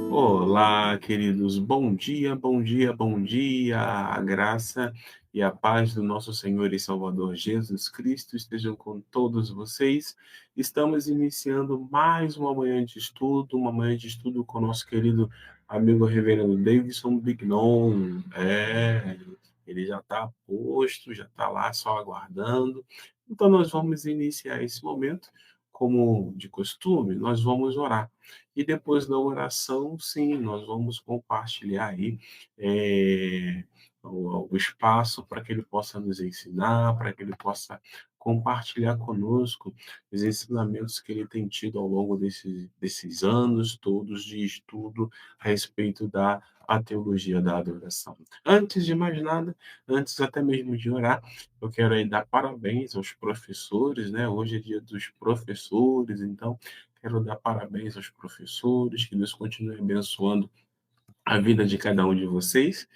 Olá, queridos. Bom dia, bom dia, bom dia. A graça e a paz do nosso Senhor e Salvador Jesus Cristo estejam com todos vocês. Estamos iniciando mais uma manhã de estudo com o nosso querido amigo Reverendo Davidson Bignon. Ele já está posto, já está lá só aguardando. Então, nós vamos iniciar esse momento, como de costume, nós vamos orar. E depois da oração, sim, nós vamos compartilhar aí o espaço para que ele possa nos ensinar, para que ele possa compartilhar conosco os ensinamentos que ele tem tido ao longo desses anos todos de estudo a respeito da teologia da adoração. Antes de mais nada, antes até mesmo de orar, eu quero aí dar parabéns aos professores, né? Hoje é dia dos professores, então quero dar parabéns aos professores, que Deus continue abençoando a vida de cada um de vocês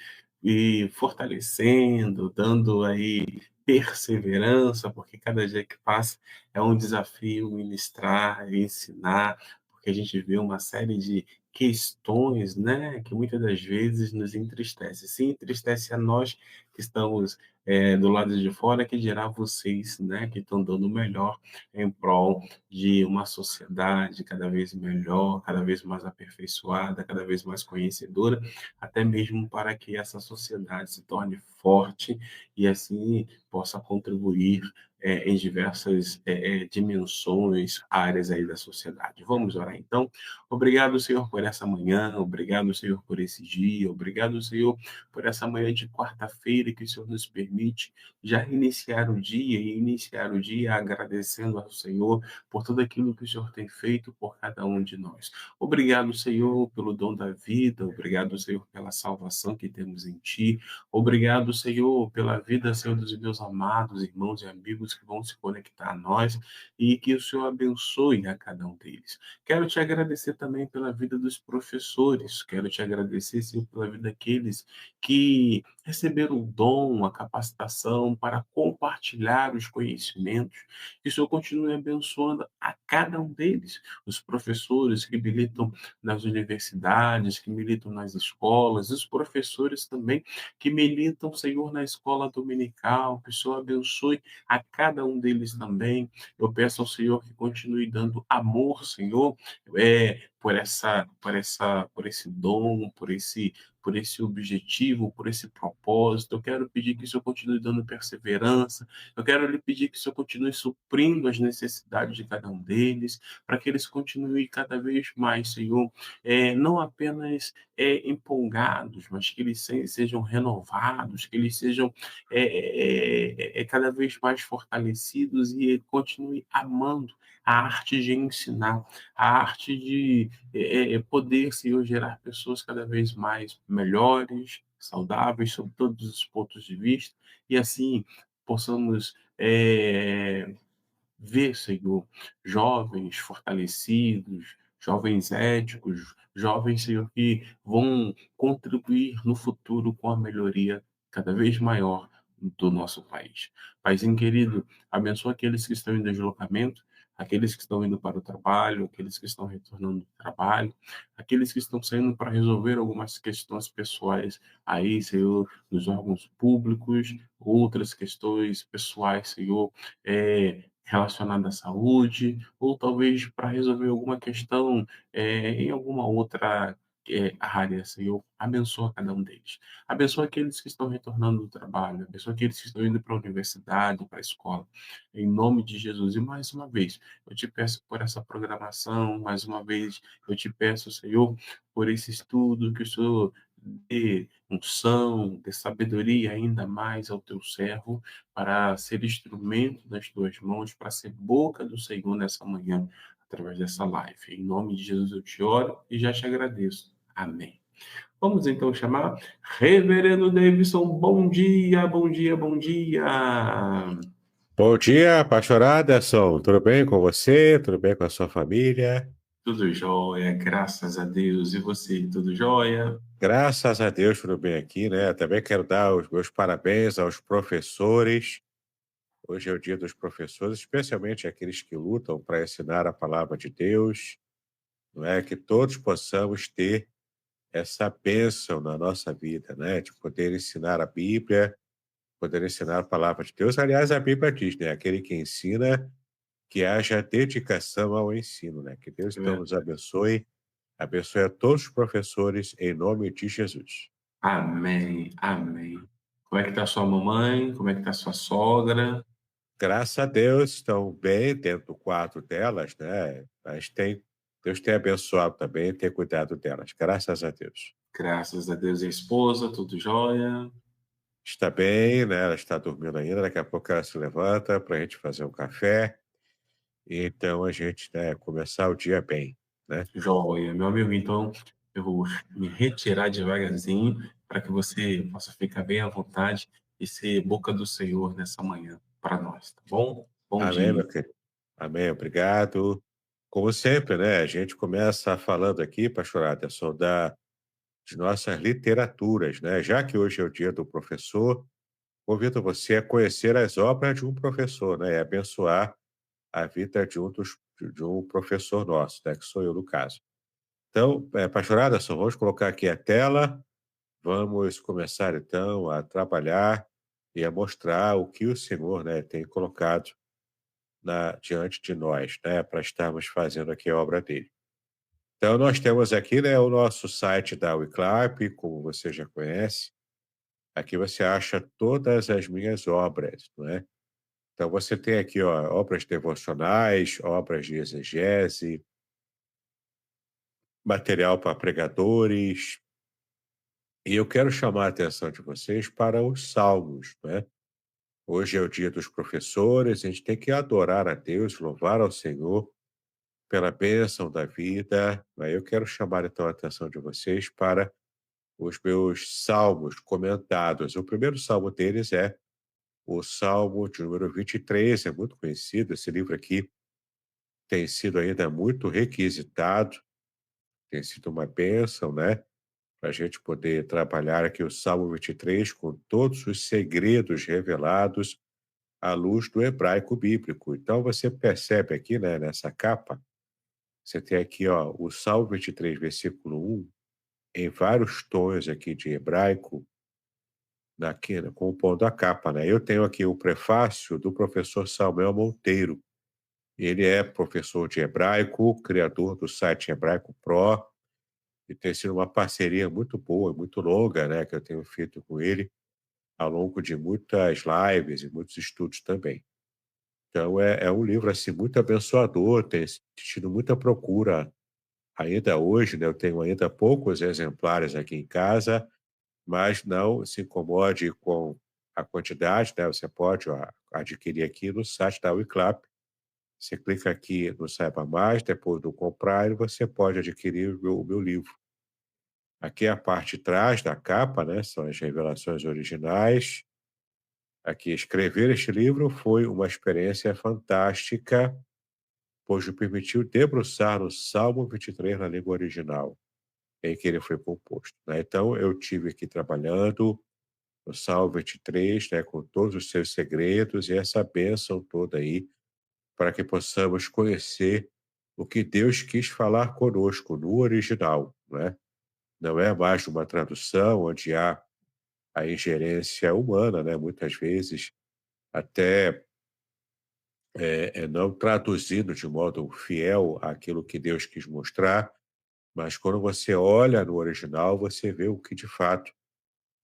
e fortalecendo, dando aí perseverança, porque cada dia que passa é um desafio ministrar, ensinar, porque a gente vê uma série de questões, né, que muitas das vezes nos entristece. Se entristece a nós que estamos do lado de fora, que dirá vocês, né, que estão dando o melhor em prol de uma sociedade cada vez melhor, cada vez mais aperfeiçoada, cada vez mais conhecedora, até mesmo para que essa sociedade se torne forte e assim possa contribuir em diversas dimensões, áreas aí da sociedade. Vamos orar então. Obrigado, Senhor, por essa manhã, obrigado, Senhor, por esse dia, obrigado, Senhor, por essa manhã de quarta-feira que o Senhor nos permite já iniciar o dia e iniciar o dia agradecendo ao Senhor por tudo aquilo que o Senhor tem feito por cada um de nós. Obrigado, Senhor, pelo dom da vida. Obrigado, Senhor, pela salvação que temos em Ti. Obrigado, Senhor, pela vida, Senhor, dos meus amados irmãos e amigos que vão se conectar a nós e que o Senhor abençoe a cada um deles. Quero te agradecer também pela vida dos professores. Quero te agradecer, Senhor, pela vida daqueles que receberam o dom, a capacitação para compartilhar os conhecimentos. Que o Senhor continue abençoando a cada um deles, os professores que militam nas universidades, que militam nas escolas, os professores também que militam, Senhor, na escola dominical, que o Senhor abençoe a cada um deles também. Eu peço ao Senhor que continue dando amor, Senhor, por esse dom, por esse objetivo, por esse propósito. Eu quero pedir que o Senhor continue dando perseverança. Eu quero lhe pedir que o Senhor continue suprindo as necessidades de cada um deles, para que eles continuem cada vez mais, Senhor, não apenas empolgados, mas que eles sejam renovados, que eles sejam cada vez mais fortalecidos e continuem amando a arte de ensinar, a arte de poder, Senhor, gerar pessoas cada vez mais melhores, saudáveis, sob todos os pontos de vista, e assim possamos ver, Senhor, jovens fortalecidos, jovens éticos, jovens, Senhor, que vão contribuir no futuro com a melhoria cada vez maior do nosso país. Paizinho querido, abençoa aqueles que estão em deslocamento, aqueles que estão indo para o trabalho, aqueles que estão retornando do trabalho, aqueles que estão saindo para resolver algumas questões pessoais aí, Senhor, nos órgãos públicos, outras questões pessoais, Senhor, relacionada à saúde, ou talvez para resolver alguma questão em alguma outra área, Senhor. Abençoa cada um deles. Abençoa aqueles que estão retornando do trabalho, abençoa aqueles que estão indo para a universidade, para a escola. Em nome de Jesus. E mais uma vez, eu te peço por essa programação, mais uma vez, eu te peço, Senhor, por esse estudo, que o Senhor dê unção, dê sabedoria ainda mais ao teu servo, para ser instrumento das tuas mãos, para ser boca do Senhor nessa manhã, através dessa live. Em nome de Jesus eu te oro e já te agradeço. Amém. Vamos então chamar Reverendo Davidson. Bom dia, bom dia, bom dia. Bom dia, pastor Aderson. Tudo bem com você? Tudo bem com a sua família? Tudo jóia, graças a Deus. E você, tudo jóia? Graças a Deus, tudo bem aqui, né? Também quero dar os meus parabéns aos professores. Hoje é o dia dos professores, especialmente aqueles que lutam para ensinar a palavra de Deus, não é? Que todos possamos ter essa bênção na nossa vida, né? De poder ensinar a Bíblia, poder ensinar a palavra de Deus. Aliás, a Bíblia diz, né? Aquele que ensina, que haja dedicação ao ensino, né? Que Deus É então nos verdade. abençoe, abençoe a todos os professores, em nome de Jesus. Amém, amém. Como é que tá sua mamãe? Como é que tá sua sogra? Graças a Deus estão bem dentro do quarto delas, né, mas Deus tem abençoado também, tem cuidado delas, graças a Deus. Graças a Deus e a esposa, tudo jóia? Está bem, né, ela está dormindo ainda, daqui a pouco ela se levanta para a gente fazer um café, e então a gente, né, começar o dia bem, né. Jóia, meu amigo. Então, eu vou me retirar devagarzinho para que você possa ficar bem à vontade e ser boca do Senhor nessa manhã para nós, tá bom? Bom Amém, dia. meu querido. Amém, obrigado. Como sempre, né, a gente começa falando aqui, pastor Aderson, de nossas literaturas, né, já que hoje é o dia do professor. Convido você a conhecer as obras de um professor, né, e abençoar a vida de um professor nosso, né, que sou eu no caso. Então, pastor Aderson, vamos colocar aqui a tela, vamos começar então a trabalhar e a mostrar o que o Senhor, né, tem colocado diante de nós, né, para estarmos fazendo aqui a obra dele. Então, nós temos aqui, né, o nosso site da Wiclap, como você já conhece. Aqui você acha todas as minhas obras, não é? Então você tem aqui, ó, obras devocionais, obras de exegese, material para pregadores, e eu quero chamar a atenção de vocês para os salmos, né? Hoje é o dia dos professores, a gente tem que adorar a Deus, louvar ao Senhor pela bênção da vida, né? Eu quero chamar então a atenção de vocês para os meus salmos comentados. O primeiro salmo deles é o Salmo de número 23, é muito conhecido, esse livro aqui tem sido ainda muito requisitado, tem sido uma bênção, né, para a gente poder trabalhar aqui o Salmo 23 com todos os segredos revelados à luz do hebraico bíblico. Então você percebe aqui, né, nessa capa, você tem aqui, ó, o Salmo 23, versículo 1, em vários tons aqui de hebraico, aqui, né, compondo a capa, né? Eu tenho aqui o prefácio do professor Samuel Monteiro. Ele é professor de hebraico, criador do site Hebraico Pro, e tem sido uma parceria muito boa, muito longa, né, que eu tenho feito com ele ao longo de muitas lives e muitos estudos também. Então é um livro assim muito abençoador, tem tido muita procura ainda hoje, né, eu tenho ainda poucos exemplares aqui em casa, mas não se incomode com a quantidade, né, você pode, ó, adquirir aqui no site da Wiclap. Você clica aqui no Saiba Mais, depois do comprar, e você pode adquirir o meu livro. Aqui é a parte de trás da capa, né? São as revelações originais. Aqui, escrever este livro foi uma experiência fantástica, pois me permitiu debruçar no Salmo 23 na língua original, em que ele foi composto, né? Então, eu tive aqui trabalhando no Salmo 23, né, com todos os seus segredos e essa bênção toda aí, para que possamos conhecer o que Deus quis falar conosco no original, né? Não é mais uma tradução onde há a ingerência humana, né? Muitas vezes até não traduzido de modo fiel àquilo que Deus quis mostrar, mas quando você olha no original, você vê o que de fato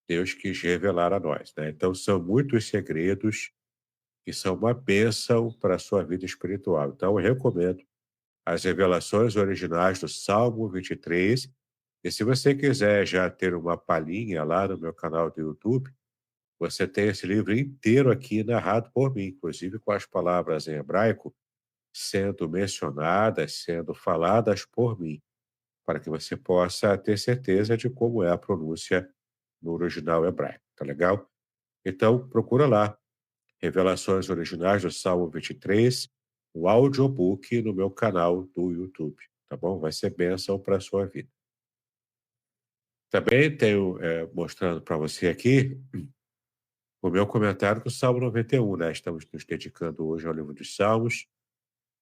Deus quis revelar a nós, né? Então são muitos segredos que são uma bênção para a sua vida espiritual. Então eu recomendo as revelações originais do Salmo 23. E se você quiser já ter uma palhinha lá no meu canal do YouTube, você tem esse livro inteiro aqui narrado por mim, inclusive com as palavras em hebraico sendo mencionadas, sendo faladas por mim, para que você possa ter certeza de como é a pronúncia no original hebraico, tá legal? Então, procura lá, Revelações Originais do Salmo 23, o audiobook no meu canal do YouTube, tá bom? Vai ser bênção para a sua vida. Também tenho, mostrando para você aqui, o meu comentário do Salmo 91, né, estamos nos dedicando hoje ao livro dos Salmos,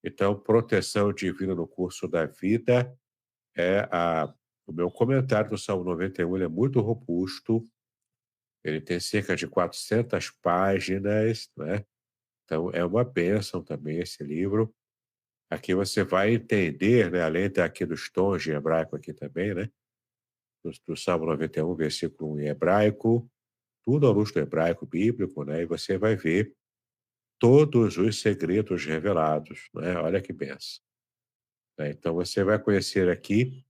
então proteção divina no curso da vida é a o meu comentário do Salmo 91, ele é muito robusto, ele tem cerca de 400 páginas, né, então é uma bênção também esse livro. Aqui você vai entender, né, além daqui dos tons de hebraico aqui também, né, do Salmo 91, versículo 1 em hebraico, tudo à luz do hebraico bíblico, né, e você vai ver todos os segredos revelados, né, olha que benção, né. Então você vai conhecer aqui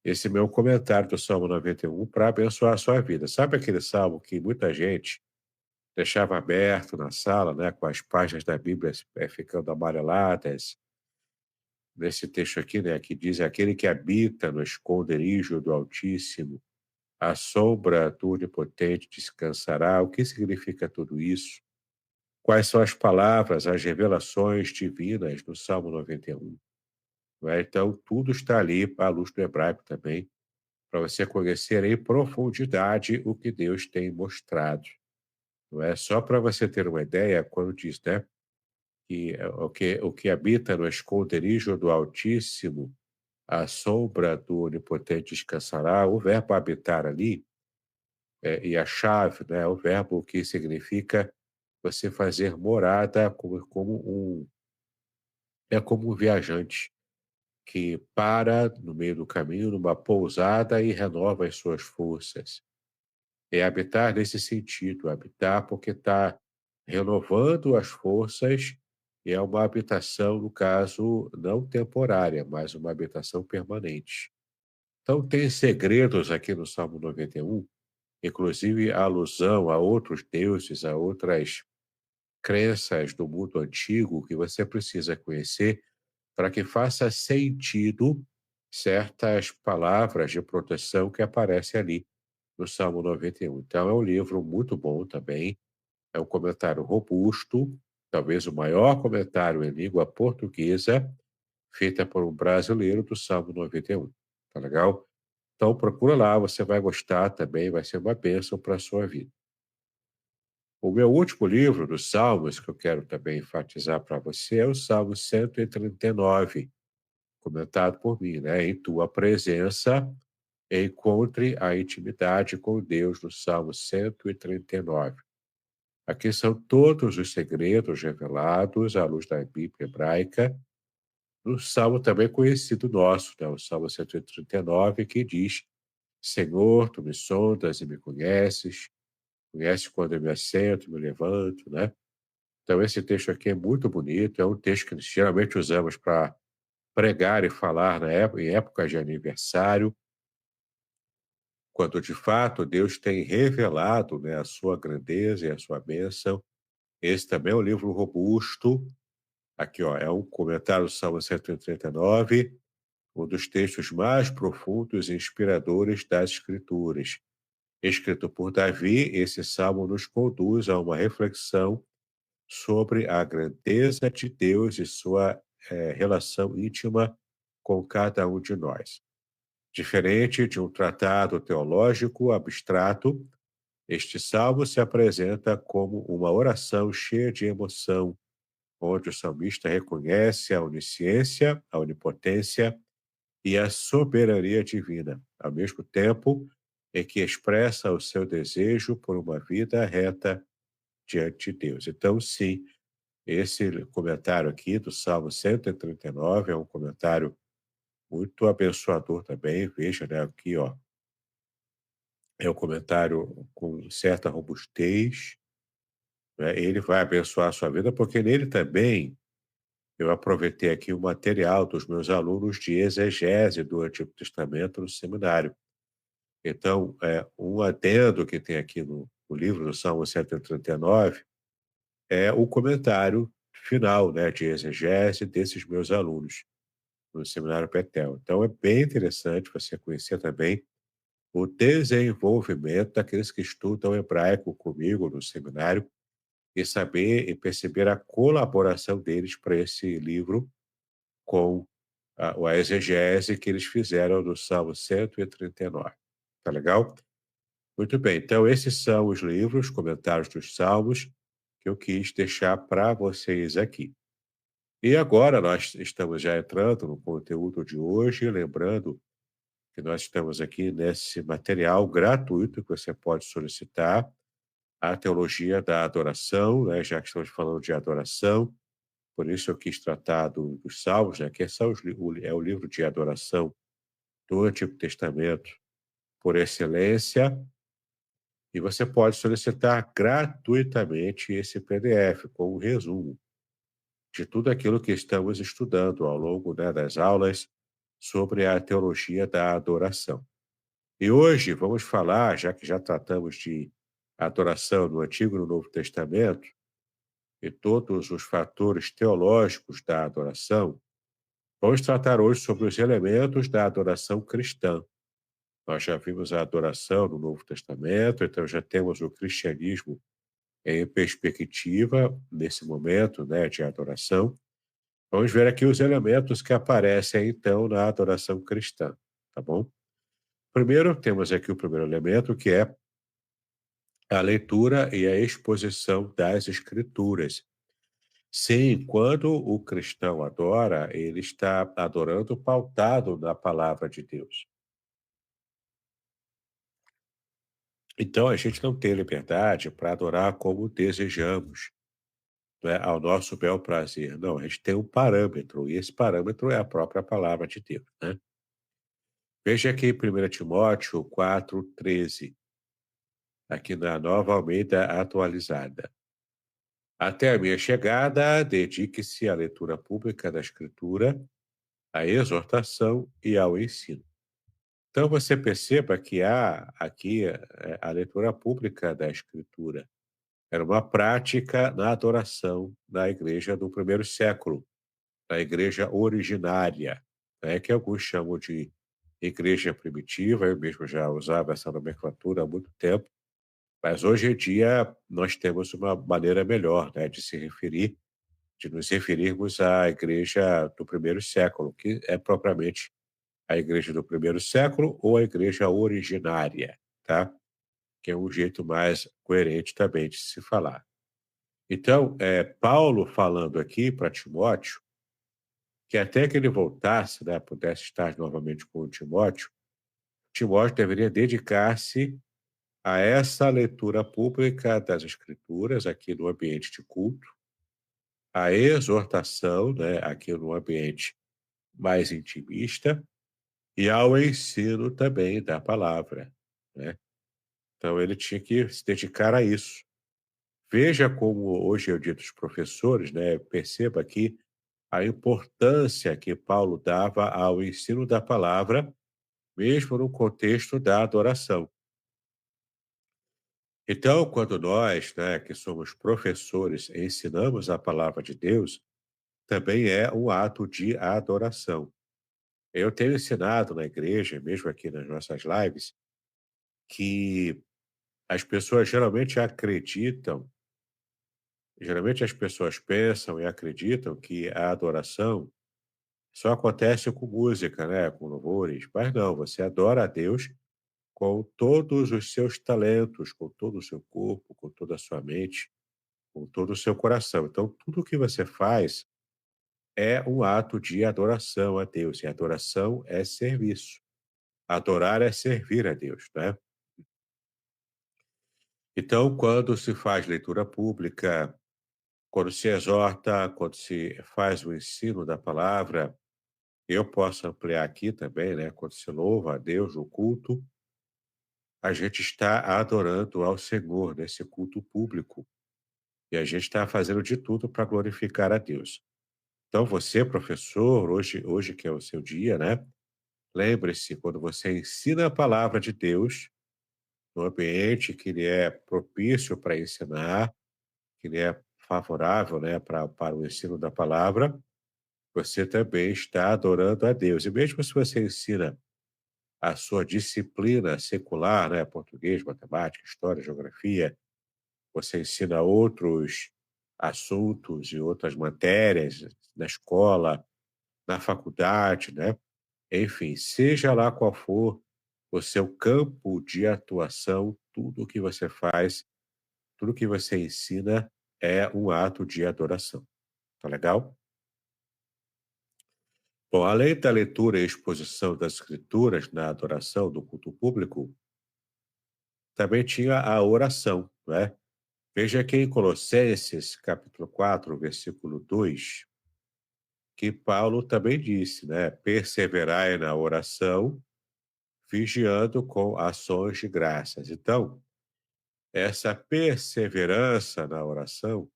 esse meu comentário do Salmo 91 para abençoar a sua vida. Sabe aquele salmo que muita gente deixava aberto na sala, né, com as páginas da Bíblia, ficando amareladas? Nesse texto aqui, né, que diz: "Aquele que habita no esconderijo do Altíssimo, à sombra do Onipotente descansará". O que significa tudo isso? Quais são as palavras, as revelações divinas do Salmo 91, não é? Então, tudo está ali à luz do hebraico também, para você conhecer em profundidade o que Deus tem mostrado, não é? Só para você ter uma ideia, quando diz, né, que o que habita no esconderijo do Altíssimo, à sombra do Onipotente descansará, o verbo habitar ali, e a chave, né, o verbo que significa você fazer morada como um viajante que para no meio do caminho numa pousada e renova as suas forças. É habitar nesse sentido, habitar porque está renovando as forças, e é uma habitação, no caso, não temporária, mas uma habitação permanente. Então tem segredos aqui no Salmo 91, inclusive a alusão a outros deuses, a outras crenças do mundo antigo que você precisa conhecer para que faça sentido certas palavras de proteção que aparecem ali no Salmo 91. Então é um livro muito bom também, é um comentário robusto, talvez o maior comentário em língua portuguesa feita por um brasileiro do Salmo 91. Tá legal? Então procura lá, você vai gostar também, vai ser uma bênção para a sua vida. O meu último livro dos Salmos, que eu quero também enfatizar para você, é o Salmo 139, comentado por mim, né? Em tua presença, encontre a intimidade com Deus, no Salmo 139. Aqui são todos os segredos revelados à luz da Bíblia hebraica, no salmo também conhecido nosso, né? O Salmo 139, que diz: Senhor, tu me sondas e me conheces quando eu me assento, me levanto, né? Então, esse texto aqui é muito bonito, é um texto que geralmente usamos para pregar e falar em épocas de aniversário, quando de fato Deus tem revelado, né, a sua grandeza e a sua bênção. Esse também é um livro robusto. Aqui, ó, é um comentário do Salmo 139, um dos textos mais profundos e inspiradores das Escrituras. Escrito por Davi, esse salmo nos conduz a uma reflexão sobre a grandeza de Deus e sua relação íntima com cada um de nós. Diferente de um tratado teológico abstrato, este salmo se apresenta como uma oração cheia de emoção, onde o salmista reconhece a onisciência, a onipotência e a soberania divina, ao mesmo tempo em que expressa o seu desejo por uma vida reta diante de Deus. Então, sim, esse comentário aqui do Salmo 139 é um comentário muito abençoador também. Veja, né, aqui, ó, é um comentário com certa robustez, né? Ele vai abençoar a sua vida, porque nele também eu aproveitei aqui o material dos meus alunos de exegese do Antigo Testamento no seminário. Então, um adendo que tem aqui no livro do Salmo 139 é o comentário final, né, de exegese desses meus alunos no Seminário Petel. Então é bem interessante você conhecer também o desenvolvimento daqueles que estudam hebraico comigo no seminário e saber e perceber a colaboração deles para esse livro com a exegese que eles fizeram do Salmo 139. Tá legal? Muito bem, então esses são os livros, comentários dos Salmos, que eu quis deixar para vocês aqui. E agora nós estamos já entrando no conteúdo de hoje, lembrando que nós estamos aqui nesse material gratuito que você pode solicitar, a teologia da adoração, né, já que estamos falando de adoração, por isso eu quis tratar dos Salmos, né, que são é o livro de adoração do Antigo Testamento por excelência, e você pode solicitar gratuitamente esse PDF com um resumo de tudo aquilo que estamos estudando ao longo, né, das aulas sobre a teologia da adoração. E hoje vamos falar, já que já tratamos de adoração no Antigo e no Novo Testamento, e todos os fatores teológicos da adoração, vamos tratar hoje sobre os elementos da adoração cristã. Nós já vimos a adoração no Novo Testamento, então já temos o cristianismo em perspectiva nesse momento, né, de adoração. Vamos ver aqui os elementos que aparecem então na adoração cristã, tá bom? Primeiro, temos aqui o primeiro elemento, que é a leitura e a exposição das Escrituras. Sim, quando o cristão adora, ele está adorando pautado na palavra de Deus. Então, a gente não tem liberdade para adorar como desejamos, né, ao nosso bel prazer. Não, a gente tem um parâmetro, e esse parâmetro é a própria palavra de Deus, né? Veja aqui em 1 Timóteo 4:13, aqui na Nova Almeida Atualizada. Até a minha chegada, dedique-se à leitura pública da Escritura, à exortação e ao ensino. Então você perceba que há aqui a leitura pública da Escritura. Era uma prática na adoração da igreja do primeiro século, da igreja originária, né, que alguns chamam de igreja primitiva, eu mesmo já usava essa nomenclatura há muito tempo, mas hoje em dia nós temos uma maneira melhor, né, de nos referirmos à igreja do primeiro século, que é propriamente a igreja do primeiro século ou a igreja originária, tá? Que é um jeito mais coerente também de se falar. Então, Paulo falando aqui para Timóteo, que até que ele voltasse, né, pudesse estar novamente com o Timóteo, Timóteo deveria dedicar-se a essa leitura pública das Escrituras, aqui no ambiente de culto, a exortação, né, aqui no ambiente mais intimista, e ao ensino também da palavra, né? Então ele tinha que se dedicar a isso. Veja como hoje é o dia dos professores, né? Perceba aqui a importância que Paulo dava ao ensino da palavra, mesmo no contexto da adoração. Então, quando nós, né, que somos professores, ensinamos a palavra de Deus, também é um ato de adoração. Eu tenho ensinado na igreja, mesmo aqui nas nossas lives, que as pessoas geralmente as pessoas pensam e acreditam que a adoração só acontece com música, né, com louvores, mas não, você adora a Deus com todos os seus talentos, com todo o seu corpo, com toda a sua mente, com todo o seu coração. Então, tudo o que você faz é um ato de adoração a Deus, e adoração é serviço. Adorar é servir a Deus, né? Então, quando se faz leitura pública, quando se exorta, quando se faz o ensino da palavra, eu posso ampliar aqui também, né? Quando se louva a Deus no culto, a gente está adorando ao Senhor nesse culto público. E a gente está fazendo de tudo para glorificar a Deus. Então, você, professor, hoje que é o seu dia, né? Lembre-se, quando você ensina a palavra de Deus, no ambiente que ele é propício para ensinar, que ele é favorável, né, para o ensino da palavra, você também está adorando a Deus. E mesmo se você ensina a sua disciplina secular, né, português, matemática, história, geografia, você ensina outros assuntos e outras matérias na escola, na faculdade, né? Enfim, seja lá qual for o seu campo de atuação, tudo o que você faz, tudo que você ensina é um ato de adoração. Tá legal? Bom, além da leitura e exposição das escrituras na adoração do culto público, também tinha a oração, não é? Veja aqui em Colossenses, capítulo 4, versículo 2, que Paulo também disse, né? Perseverai na oração, vigiando com ações de graças. Então, essa perseverança na oração,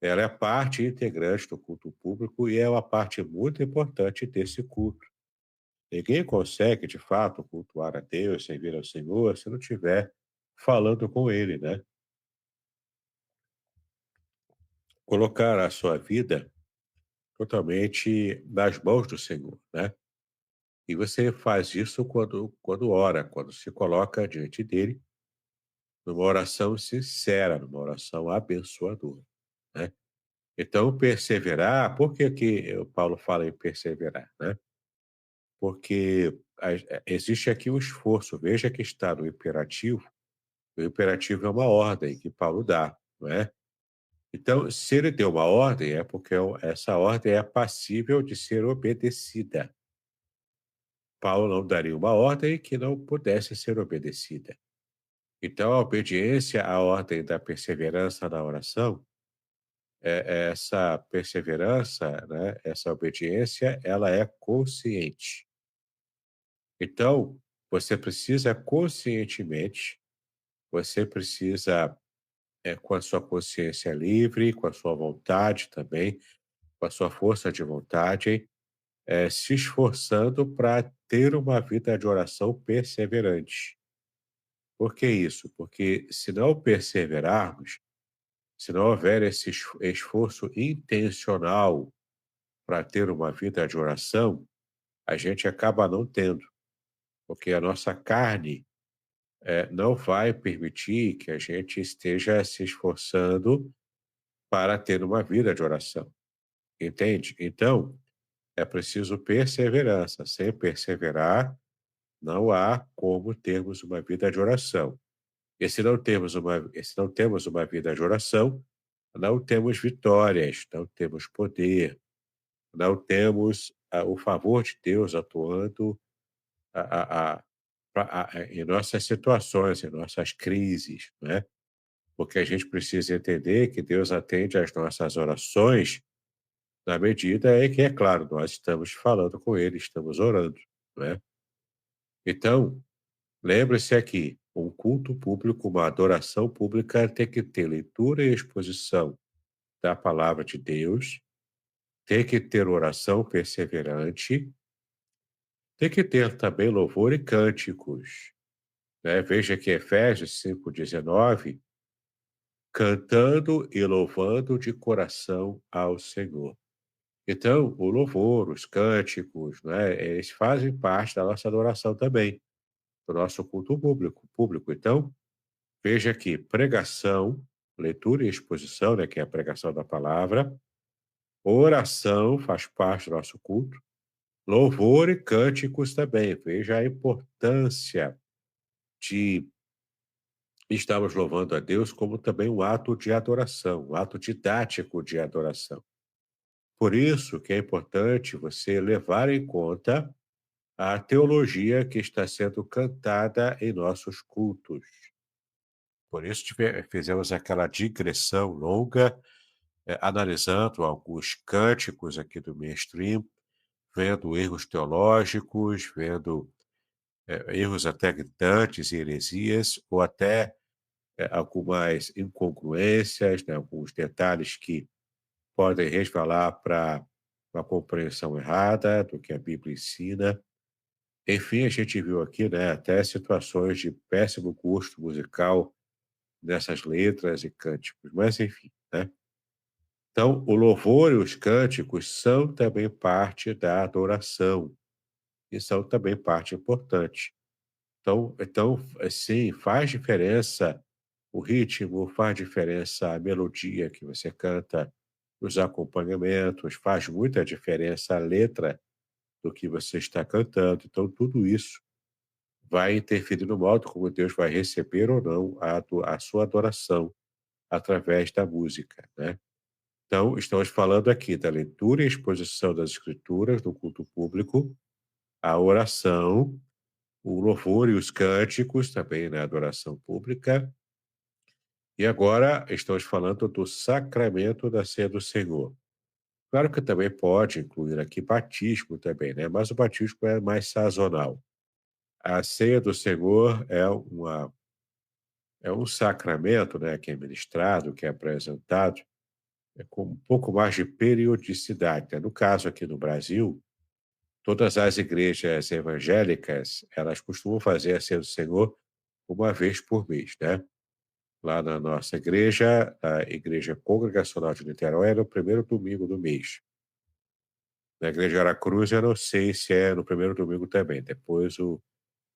ela é parte integrante do culto público e é uma parte muito importante desse culto. Ninguém consegue, de fato, cultuar a Deus, servir ao Senhor, se não estiver falando com Ele, né? Colocar a sua vida totalmente nas mãos do Senhor, né? E você faz isso quando ora, quando se coloca diante dele, numa oração sincera, numa oração abençoadora, né? Então, perseverar, por que que o Paulo fala em perseverar, né? Porque existe aqui o esforço, veja que está no imperativo, o imperativo é uma ordem que Paulo dá, não é? Então, se ele deu uma ordem, é porque essa ordem é passível de ser obedecida. Paulo não daria uma ordem que não pudesse ser obedecida. Então, a obediência à ordem da perseverança na oração, essa perseverança, né, essa obediência, ela é consciente. Então, você precisa conscientemente, você precisa, com a sua consciência livre, com a sua vontade também, com a sua força de vontade, se esforçando para ter uma vida de oração perseverante. Por que isso? Porque se não perseverarmos, se não houver esse esforço intencional para ter uma vida de oração, a gente acaba não tendo, porque a nossa carne não vai permitir que a gente esteja se esforçando para ter uma vida de oração, entende? Então, é preciso perseverança. Sem perseverar, não há como termos uma vida de oração. E se não temos uma vida de oração, não temos vitórias, não temos poder, não temos o favor de Deus atuando a, a, em nossas situações, em nossas crises, né? Porque a gente precisa entender que Deus atende às nossas orações na medida em que, é claro, nós estamos falando com Ele, estamos orando, né? Então, lembre-se aqui, um culto público, uma adoração pública tem que ter leitura e exposição da palavra de Deus, tem que ter oração perseverante, tem que ter também louvor e cânticos, né? Veja que Efésios 5,19, cantando e louvando de coração ao Senhor. Então, o louvor, os cânticos, né, eles fazem parte da nossa adoração também, do nosso culto público. Então, veja aqui, pregação, leitura e exposição, né, que é a pregação da palavra, oração faz parte do nosso culto, louvor e cânticos também. Veja a importância de estarmos louvando a Deus como também um ato de adoração, um ato didático de adoração. Por isso que é importante você levar em conta a teologia que está sendo cantada em nossos cultos. Por isso fizemos aquela digressão longa, analisando alguns cânticos aqui do mainstream, vendo erros teológicos, vendo erros até gritantes e heresias, ou até algumas incongruências, né, alguns detalhes que podem resvalar para uma compreensão errada do que a Bíblia ensina. Enfim, a gente viu aqui, né, até situações de péssimo gosto musical nessas letras e cânticos, mas enfim, né? Então, o louvor e os cânticos são também parte da adoração e são também parte importante. Então, sim, faz diferença o ritmo, faz diferença a melodia que você canta, os acompanhamentos, faz muita diferença a letra do que você está cantando. Então, tudo isso vai interferir no modo como Deus vai receber ou não a sua adoração através da música, né. Então, estamos falando aqui da leitura e exposição das escrituras no culto público, a oração, o louvor e os cânticos também na adoração pública. E agora estamos falando do sacramento da ceia do Senhor. Claro que também pode incluir aqui batismo também, né, mas o batismo é mais sazonal. A ceia do Senhor é um sacramento, né, que é ministrado, que é apresentado, com um pouco mais de periodicidade, né. No caso aqui no Brasil, todas as igrejas evangélicas, elas costumam fazer a ceia do Senhor uma vez por mês, né. Lá na nossa igreja, a Igreja Congregacional de Niterói, é no primeiro domingo do mês. Na Igreja Aracruz, eu não sei se é no primeiro domingo também, depois o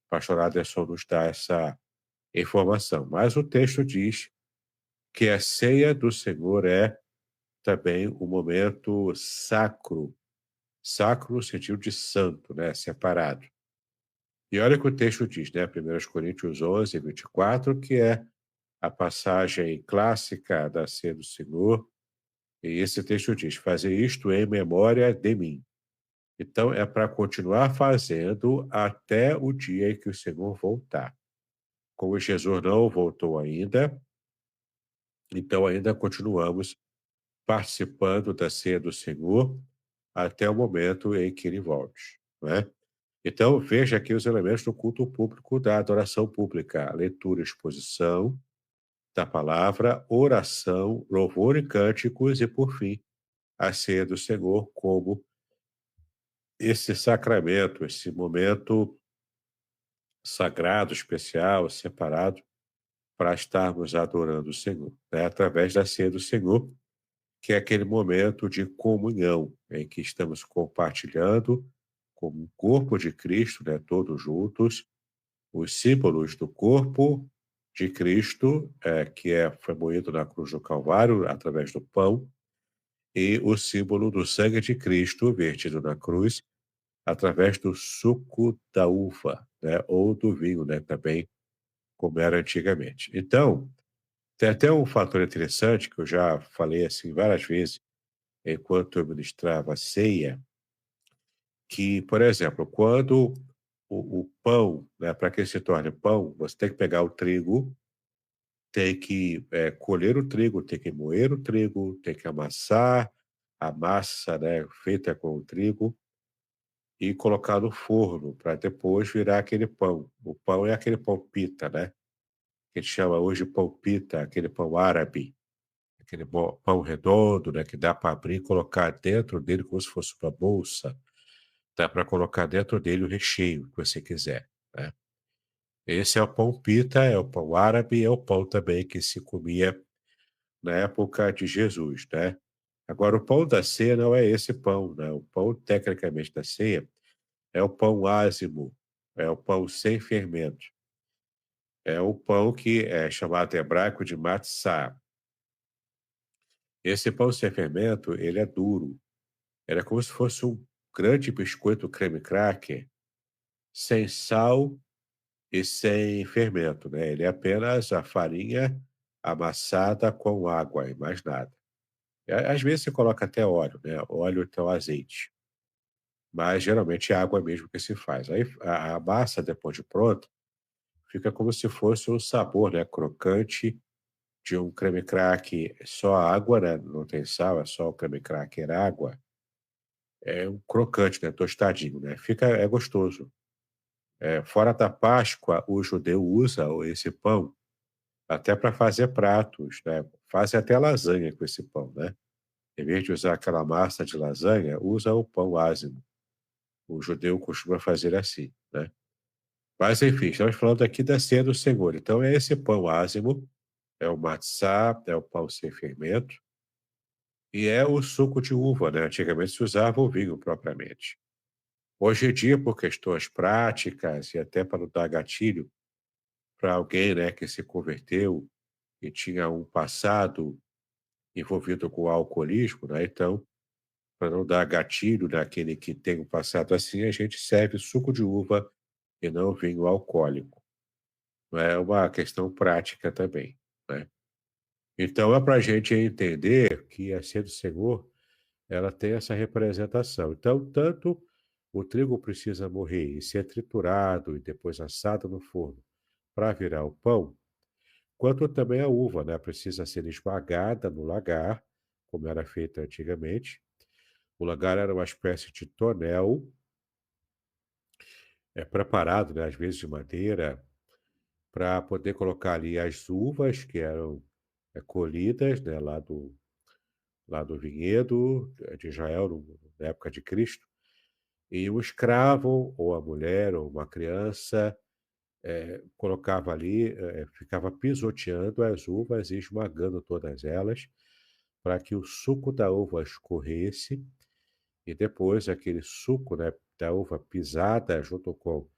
pastor Aderson nos dá essa informação. Mas o texto diz que a ceia do Senhor é também um momento sacro, sacro no sentido de santo, né, separado. E olha o que o texto diz, né, 1 Coríntios 11, 24, que é a passagem clássica da ceia do Senhor, e esse texto diz: "Fazer isto em memória de mim". Então é para continuar fazendo até o dia em que o Senhor voltar. Como Jesus não voltou ainda, então ainda continuamos participando da ceia do Senhor até o momento em que ele volte, não é? Então veja aqui os elementos do culto público, da adoração pública: leitura e exposição da palavra, oração, louvor e cânticos e, por fim, a ceia do Senhor como esse sacramento, esse momento sagrado, especial, separado, para estarmos adorando o Senhor, né, através da ceia do Senhor, que é aquele momento de comunhão, em que estamos compartilhando como um corpo de Cristo, né, todos juntos, os símbolos do corpo de Cristo, foi moído na cruz do Calvário, através do pão, e o símbolo do sangue de Cristo, vertido na cruz, através do suco da uva, né, ou do vinho, né, também, como era antigamente. Então, tem até um fator interessante que eu já falei assim várias vezes enquanto eu ministrava a ceia, que, por exemplo, quando o pão, né, para que ele se torne pão, você tem que pegar o trigo, tem que colher o trigo, tem que moer o trigo, tem que amassar a massa, né, feita com o trigo e colocar no forno para depois virar aquele pão. O pão é aquele pão pita, né? Que a gente chama hoje pão pita, aquele pão árabe, aquele pão redondo, né, que dá para abrir e colocar dentro dele como se fosse uma bolsa. Dá para colocar dentro dele o recheio que você quiser, né. Esse é o pão pita, é o pão árabe, é o pão também que se comia na época de Jesus, né. Agora o pão da ceia não é esse pão, né, o pão tecnicamente da ceia é o pão ázimo, é o pão sem fermento. É o pão que é chamado em hebraico de matzá. Esse pão sem fermento, ele é duro. Ele é como se fosse um grande biscoito creme cracker, sem sal e sem fermento, né? Ele é apenas a farinha amassada com água e mais nada. Às vezes você coloca até óleo, né? Óleo então azeite. Mas geralmente é água mesmo que se faz. Aí a massa, depois de pronta, fica como se fosse um sabor, né? Crocante de um creme cracker, só água, né? Não tem sal, é só o creme cracker água. É um crocante, né? Tostadinho, né? É gostoso. Fora da Páscoa, o judeu usa esse pão até para fazer pratos, né? Fazem até lasanha com esse pão, né? Em vez de usar aquela massa de lasanha, usa o pão ázimo. O judeu costuma fazer assim, né? Mas enfim, estamos falando aqui da ceia do Senhor. Então é esse pão ázimo, é o matzá, é o pão sem fermento, e é o suco de uva, né? Antigamente se usava o vinho propriamente. Hoje em dia, por questões práticas e até para não dar gatilho para alguém, né, que se converteu e tinha um passado envolvido com o alcoolismo, né? Então, para não dar gatilho naquele que tem um passado assim, a gente serve suco de uva e não vinho alcoólico. É uma questão prática também, né. Então é para a gente entender que a ceia do Senhor, ela tem essa representação. Então, tanto o trigo precisa morrer e ser triturado e depois assado no forno para virar o pão, quanto também a uva, né, precisa ser esmagada no lagar, como era feito antigamente. O lagar era uma espécie de tonel, preparado, né, às vezes de madeira, para poder colocar ali as uvas que eram, colhidas, né, lá do vinhedo, de Israel, na época de Cristo, e o escravo, ou a mulher, ou uma criança, colocava ali, ficava pisoteando as uvas e esmagando todas elas, para que o suco da uva escorresse, e depois aquele suco, né, da uva pisada junto com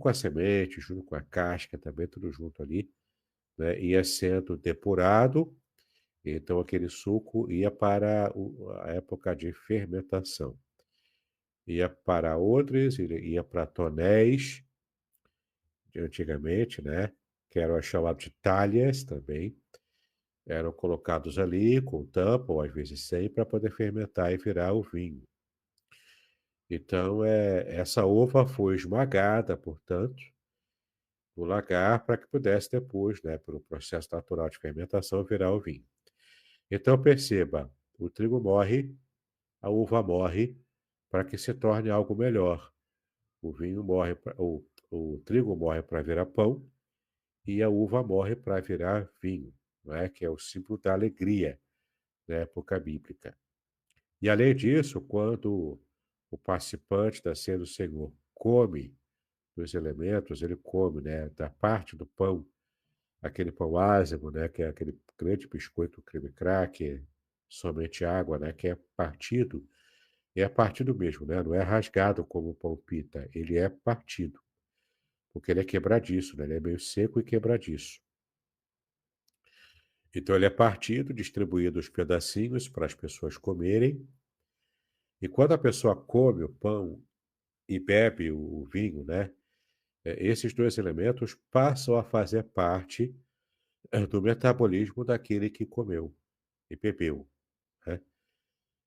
a semente, junto com a casca também, tudo junto ali, né, ia sendo depurado, então aquele suco ia para a época de fermentação. Ia para odres, ia para tonéis, de antigamente, né, que eram chamados de talhas também, eram colocados ali com tampa ou às vezes sem, para poder fermentar e virar o vinho. Então, essa uva foi esmagada, portanto, no lagar para que pudesse depois, né, pelo processo natural de fermentação, virar o vinho. Então perceba, o trigo morre, a uva morre, para que se torne algo melhor. O vinho morre, o trigo morre para virar pão e a uva morre para virar vinho, não é? Que é o símbolo da alegria na época bíblica. E além disso, quando o participante da ceia do Senhor come dos elementos, ele come, né, da parte do pão, aquele pão ázimo, né, que é aquele grande biscoito creme cracker, somente água, né, que é partido, e é partido mesmo, né, não é rasgado como o pão pita, ele é partido, porque ele é quebradiço, né, ele é meio seco e quebradiço. Então ele é partido, distribuído os pedacinhos para as pessoas comerem, e quando a pessoa come o pão e bebe o vinho, né, esses 2 elementos passam a fazer parte, do metabolismo daquele que comeu e bebeu, né.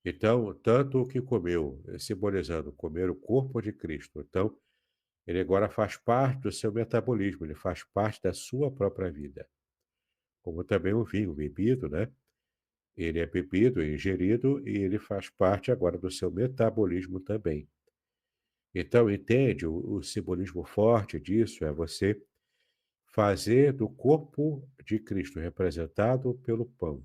Então, tanto o que comeu, simbolizando comer o corpo de Cristo, então, ele agora faz parte do seu metabolismo, ele faz parte da sua própria vida. Como também o vinho bebido, né, ele é bebido e ingerido e ele faz parte agora do seu metabolismo também. Então, entende, o simbolismo forte disso é você fazer do corpo de Cristo representado pelo pão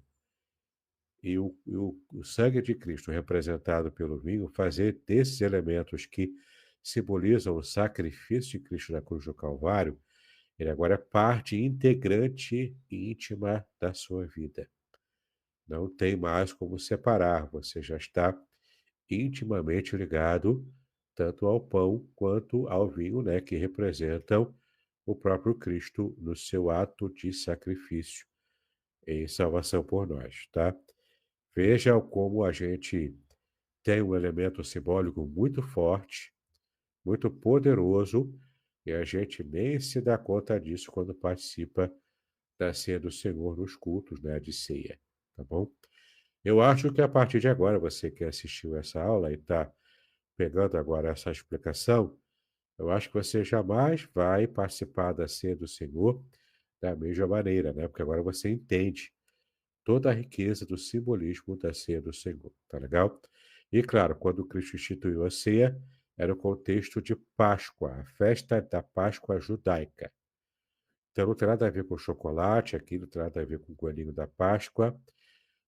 e o sangue de Cristo representado pelo vinho, fazer desses elementos que simbolizam o sacrifício de Cristo na cruz do Calvário, ele agora é parte integrante e íntima da sua vida. Não tem mais como separar, você já está intimamente ligado tanto ao pão quanto ao vinho, né, que representam o próprio Cristo no seu ato de sacrifício em salvação por nós, tá? Veja como a gente tem um elemento simbólico muito forte, muito poderoso, e a gente nem se dá conta disso quando participa da ceia do Senhor nos cultos, né, de ceia, tá bom? Eu acho que a partir de agora, você que assistiu essa aula e está pegando agora essa explicação, eu acho que você jamais vai participar da ceia do Senhor da mesma maneira, né? Porque agora você entende toda a riqueza do simbolismo da ceia do Senhor, tá legal? E claro, quando Cristo instituiu a ceia, era o contexto de Páscoa, a festa da Páscoa judaica. Então não tem nada a ver com chocolate, aqui não tem nada a ver com o coelhinho da Páscoa.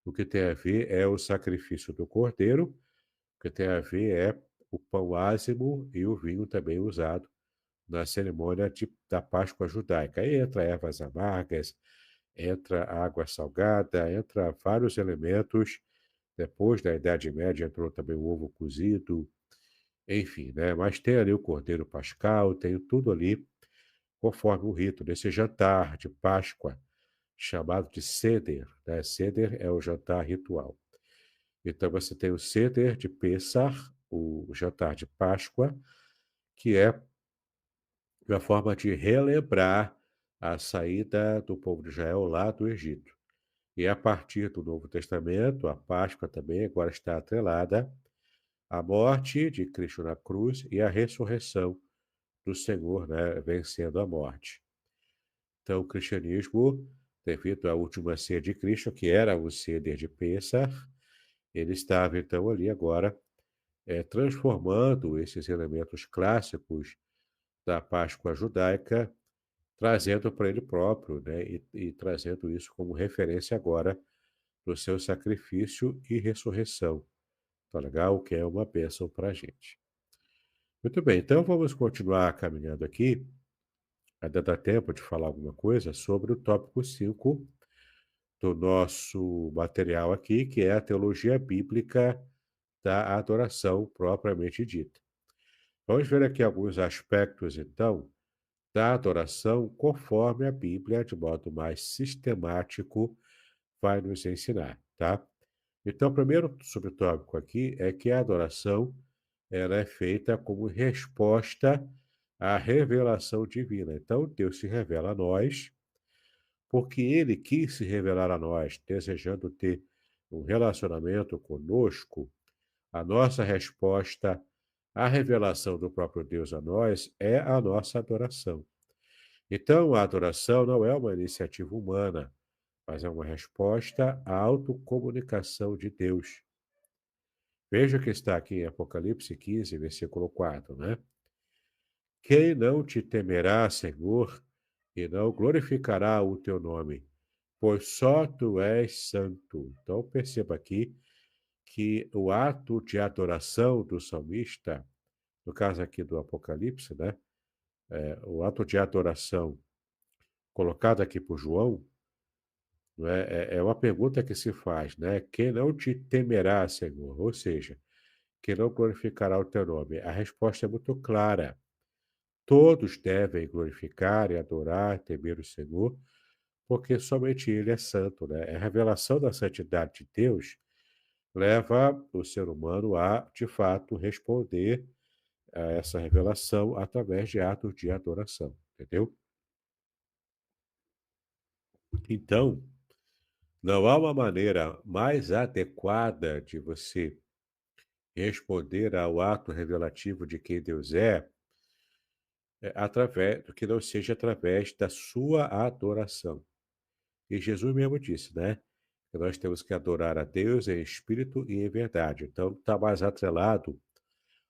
O que tem a ver é o sacrifício do cordeiro, o que tem a ver é o pão ázimo e o vinho também usado na cerimônia da Páscoa judaica. Aí entra ervas amargas, entra água salgada, entra vários elementos. Depois da Idade Média entrou também o ovo cozido, enfim, né? Mas tem ali o cordeiro pascal, tem tudo ali conforme o rito desse jantar de Páscoa, chamado de Seder, né? Seder é o jantar ritual. Então você tem o Seder de Pessah, o jantar de Páscoa, que é uma forma de relembrar a saída do povo de Israel lá do Egito. E a partir do Novo Testamento, a Páscoa também agora está atrelada à morte de Cristo na cruz e à ressurreição do Senhor, né, vencendo a morte. Então, o cristianismo, devido à última ceia de Cristo, que era o ceder de Pêssar, ele estava então ali agora transformando esses elementos clássicos da Páscoa judaica, trazendo para ele próprio, né, e trazendo isso como referência agora do seu sacrifício e ressurreição. Tá legal? O que é uma bênção para a gente. Muito bem, então vamos continuar caminhando aqui. Ainda dá tempo de falar alguma coisa sobre o tópico 5 do nosso material aqui, que é a teologia bíblica da adoração propriamente dita. Vamos ver aqui alguns aspectos, então, da adoração conforme a Bíblia, de modo mais sistemático, vai nos ensinar, tá? Então, o primeiro subtópico aqui é que a adoração ela é feita como resposta à revelação divina. Então, Deus se revela a nós, porque Ele quis se revelar a nós, desejando ter um relacionamento conosco. A nossa resposta à revelação do próprio Deus a nós é a nossa adoração. Então, a adoração não é uma iniciativa humana, mas é uma resposta à autocomunicação de Deus. Veja que está aqui em Apocalipse 15, versículo 4, né? Quem não te temerá, Senhor, e não glorificará o teu nome, pois só tu és santo. Então, perceba aqui que o ato de adoração do salmista, no caso aqui do Apocalipse, né? O ato de adoração colocado aqui por João, não é uma pergunta que se faz, né? Quem não te temerá, Senhor? Ou seja, quem não glorificará o teu nome? A resposta é muito clara. Todos devem glorificar e adorar, temer o Senhor, porque somente Ele é santo, né? A revelação da santidade de Deus leva o ser humano a, de fato, responder a essa revelação através de atos de adoração, entendeu? Então, não há uma maneira mais adequada de você responder ao ato revelativo de quem Deus através do que não seja através da sua adoração. E Jesus mesmo disse, né? Que nós temos que adorar a Deus em espírito e em verdade. Então, está mais atrelado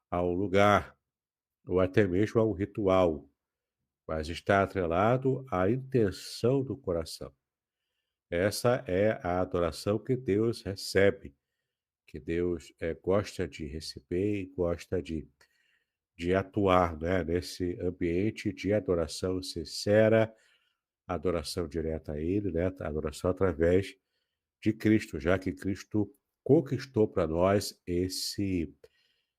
ao lugar, ou até mesmo ao ritual, mas está atrelado à intenção do coração. Essa é a adoração que Deus recebe, que Deus gosta de receber e gosta de atuar, né, nesse ambiente de adoração sincera, adoração direta a Ele, né, adoração através de Cristo, já que Cristo conquistou para nós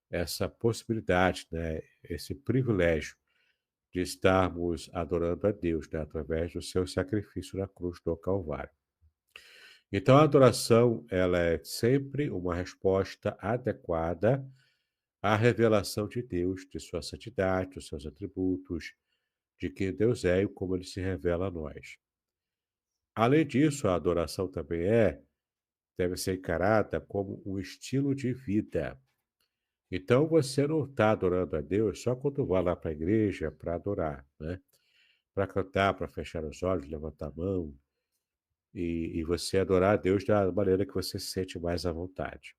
essa possibilidade, né, esse privilégio de estarmos adorando a Deus, né, através do seu sacrifício na cruz do Calvário. Então, a adoração, ela é sempre uma resposta adequada à revelação de Deus, de sua santidade, dos seus atributos, de quem Deus é e como ele se revela a nós. Além disso, a adoração também deve ser encarada como um estilo de vida. Então, você não está adorando a Deus só quando vai lá para a igreja para adorar, né? Para cantar, para fechar os olhos, levantar a mão e você adorar a Deus da maneira que você se sente mais à vontade.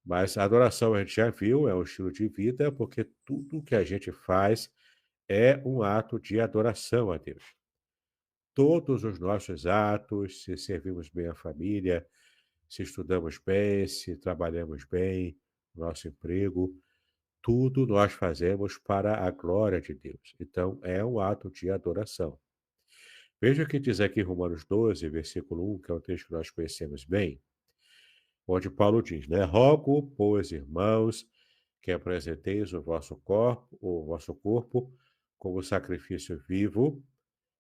Mas a adoração, a gente já viu, é um estilo de vida, porque tudo que a gente faz é um ato de adoração a Deus. Todos os nossos atos, se servimos bem a família, se estudamos bem, se trabalhamos bem, nosso emprego, tudo nós fazemos para a glória de Deus. Então, é um ato de adoração. Veja o que diz aqui em Romanos 12, versículo 1, que é um texto que nós conhecemos bem, onde Paulo diz, né? Rogo, pois, irmãos, que apresenteis o vosso corpo como sacrifício vivo,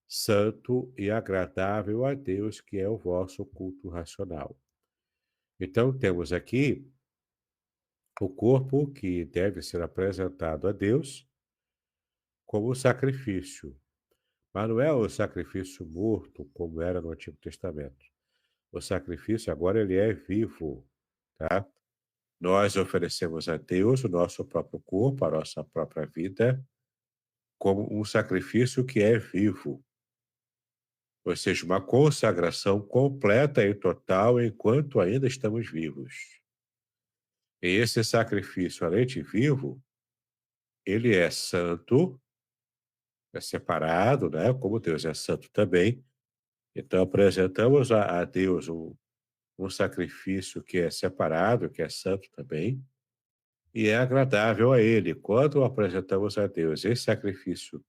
santo e agradável a Deus, que é o vosso culto racional. Então, temos aqui o corpo que deve ser apresentado a Deus, como sacrifício, mas não é o sacrifício morto como era no Antigo Testamento. O sacrifício agora ele é vivo, tá? Nós oferecemos a Deus o nosso próprio corpo, a nossa própria vida, como um sacrifício que é vivo, ou seja, uma consagração completa e total enquanto ainda estamos vivos. E esse sacrifício, além de vivo, ele é santo, é separado, né? Como Deus é santo também. Então apresentamos a Deus um sacrifício que é separado, que é santo também, e é agradável a Ele. Quando apresentamos a Deus esse sacrifício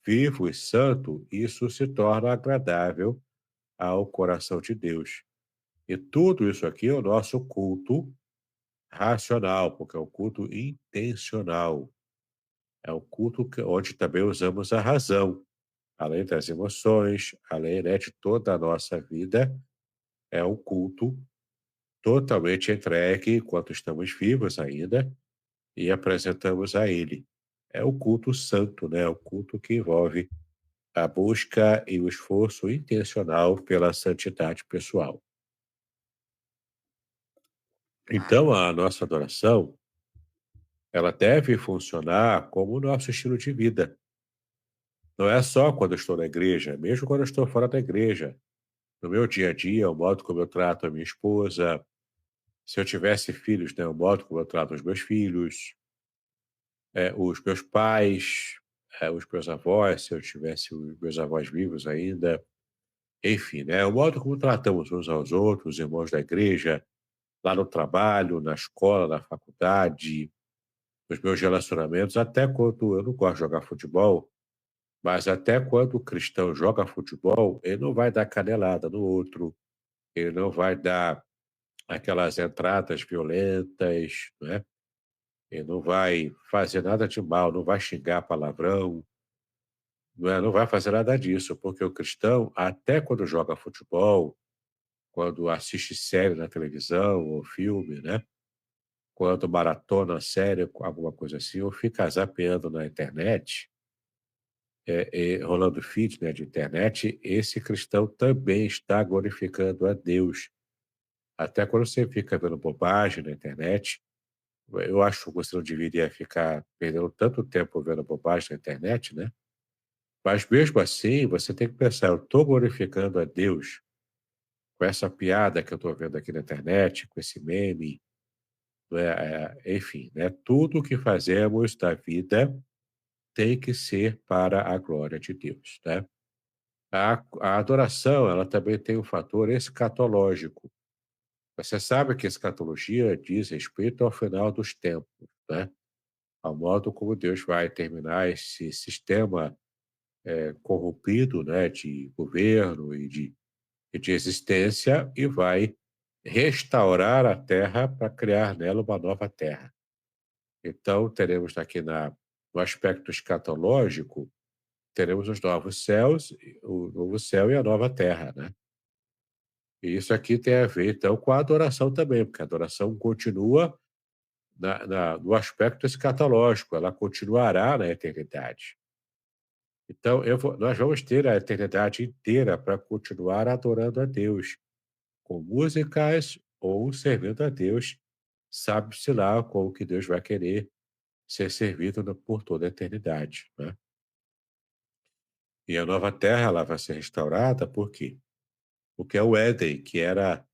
vivo e santo, isso se torna agradável ao coração de Deus. E tudo isso aqui é o nosso culto racional, porque é um culto intencional. É um culto onde também usamos a razão, além das emoções, além, né, de toda a nossa vida. É um culto totalmente entregue enquanto estamos vivos ainda e apresentamos a Ele. É o culto santo, né? O culto que envolve a busca e o esforço intencional pela santidade pessoal. Então, a nossa adoração, ela deve funcionar como o nosso estilo de vida. Não é só quando eu estou na igreja, mesmo quando eu estou fora da igreja. No meu dia a dia, o modo como eu trato a minha esposa, se eu tivesse filhos, né, o modo como eu trato os meus filhos, os meus pais, os meus avós, se eu tivesse os meus avós vivos ainda, enfim, né, o modo como tratamos uns aos outros, os irmãos da igreja, lá no trabalho, na escola, na faculdade, nos meus relacionamentos, até quando eu não gosto de jogar futebol, mas até quando o cristão joga futebol, ele não vai dar canelada no outro, ele não vai dar aquelas entradas violentas, né? Ele não vai fazer nada de mal, não vai xingar palavrão, não vai fazer nada disso, porque o cristão, até quando joga futebol, quando assiste série na televisão ou filme, né? Quando maratona série, alguma coisa assim, ou fica zapeando na internet, rolando feed, né, de internet, esse cristão também está glorificando a Deus. Até quando você fica vendo bobagem na internet, eu acho que você não deveria ficar perdendo tanto tempo vendo bobagem na internet, né? Mas mesmo assim, você tem que pensar, eu estou glorificando a Deus com essa piada que eu estou vendo aqui na internet, com esse meme, né? Enfim, né? Tudo o que fazemos da vida tem que ser para a glória de Deus, né? A adoração, ela também tem um fator escatológico. Você sabe que a escatologia diz respeito ao final dos tempos, né? Ao modo como Deus vai terminar esse sistema corrompido, né, de governo e de existência e vai restaurar a terra para criar nela uma nova terra. Então, teremos aqui no aspecto escatológico, teremos os novos céus, o novo céu e a nova terra, né? E isso aqui tem a ver, então, com a adoração também, porque a adoração continua no aspecto escatológico, ela continuará na eternidade. Então, nós vamos ter a eternidade inteira para continuar adorando a Deus, com músicas ou servindo a Deus, sabe-se lá com o que Deus vai querer ser servido por toda a eternidade, né? E a nova terra ela vai ser restaurada por quê? Porque é o Éden, que era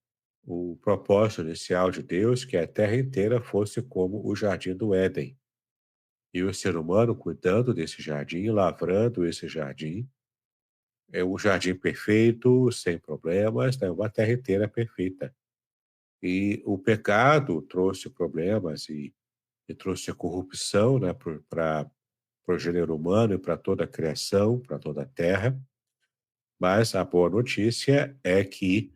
o propósito inicial de Deus, que a terra inteira fosse como o jardim do Éden. E o ser humano cuidando desse jardim, lavrando esse jardim, é um jardim perfeito, sem problemas, né? Uma terra inteira perfeita. E o pecado trouxe problemas e trouxe corrupção, né, para o gênero humano e para toda a criação, para toda a terra. Mas a boa notícia é que